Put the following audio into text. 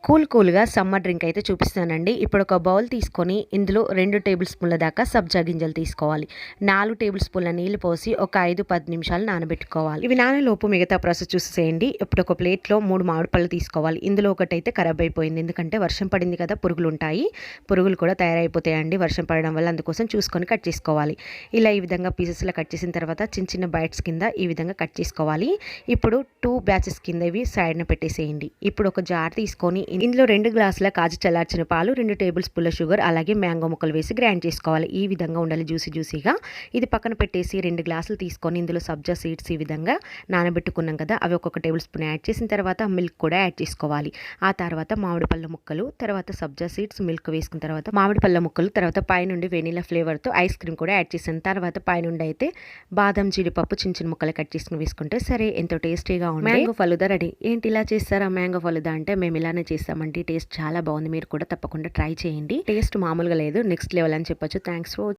కూల్గా summer drink అయితే చూపిస్తానండి. ఇప్పుడు ఒక బౌల్ తీసుకొని ఇందులో 2 టేబుల్ స్పూన్ల దాకా సబ్జా గింజలు తీసుకోవాలి. 4 టేబుల్ స్పూన్ల నీళ్లు పోసి ఒక 5-10 నిమిషాలు నానబెట్టుకోవాలి. ఇవి నానేలోపు మిగతా ప్రాసెస్ చూసేయండి. ఇప్పుడు ఒక ప్లేట్లో 3 మామిడి పళ్ళు తీసుకోవాలి. ఇందులో ఒకటైతే ఖరాబ్ అయిపోయింది, ఎందుకంటే వర్షం పడింది కదా, పురుగులు ఉంటాయి. పురుగులు కూడా తయారైపోతాయండి వర్షం పడడం వల్ల, అందుకోసం చూసుకొని కట్ చేసుకోవాలి. ఇలా ఈ విధంగా పీసెస్లో కట్ చేసిన తర్వాత చిన్న చిన్న బైట్స్ కింద ఈ విధంగా కట్ చేసుకోవాలి. ఇప్పుడు 2 బ్యాచెస్ కింద ఇవి సైడ్న పెట్టేసేయండి. ఇప్పుడు ఒక జార్ తీసుకొని ఇందులో 2 గ్లాసుల కాచి చల్లార్చిన పాలు, 2 టేబుల్ స్పూన్ల షుగర్, అలాగే మ్యాంగో ముక్కలు వేసి గ్రైండ్ చేసుకోవాలి. ఈ విధంగా ఉండాలి, జ్యూసీగా. ఇది పక్కన పెట్టేసి 2 గ్లాసులు తీసుకొని ఇందులో సబ్జా సీడ్స్ ఈ విధంగా నానబెట్టుకున్నాం కదా, అవి ఒక్కొక్క టేబుల్ స్పూన్ యాడ్ చేసిన తర్వాత మిల్క్ కూడా యాడ్ చేసుకోవాలి. ఆ తర్వాత మామిడి పళ్ళ ముక్కలు, తర్వాత సబ్జా సీడ్స్, మిల్క్ వేసుకున్న తర్వాత మామిడి పళ్ళ ముక్కలు, తర్వాత పైనుండి వెనీలా ఫ్లేవర్తో ఐస్ క్రీమ్ కూడా యాడ్ చేసిన తర్వాత పైనుండి అయితే బాదం, జీడిపప్పు చిన్న చిన్న ముక్కలు కట్ చేసుకుని వేసుకుంటే సరే, ఎంతో టేస్టీగా ఉంది మ్యాంగో ఫలుదా రెడీ. ఏంటి ఇలా చేస్తారా మ్యాంగో ఫలుదా అంటే, మేము ఇలానే చేస్తామండి. టేస్ట్ చాలా బాగుంది, మీరు కూడా తప్పకుండా ట్రై చేయండి. టేస్ట్ మామూలుగా లేదు, నెక్స్ట్ లెవెల్ అని చెప్పొచ్చు. Thanks for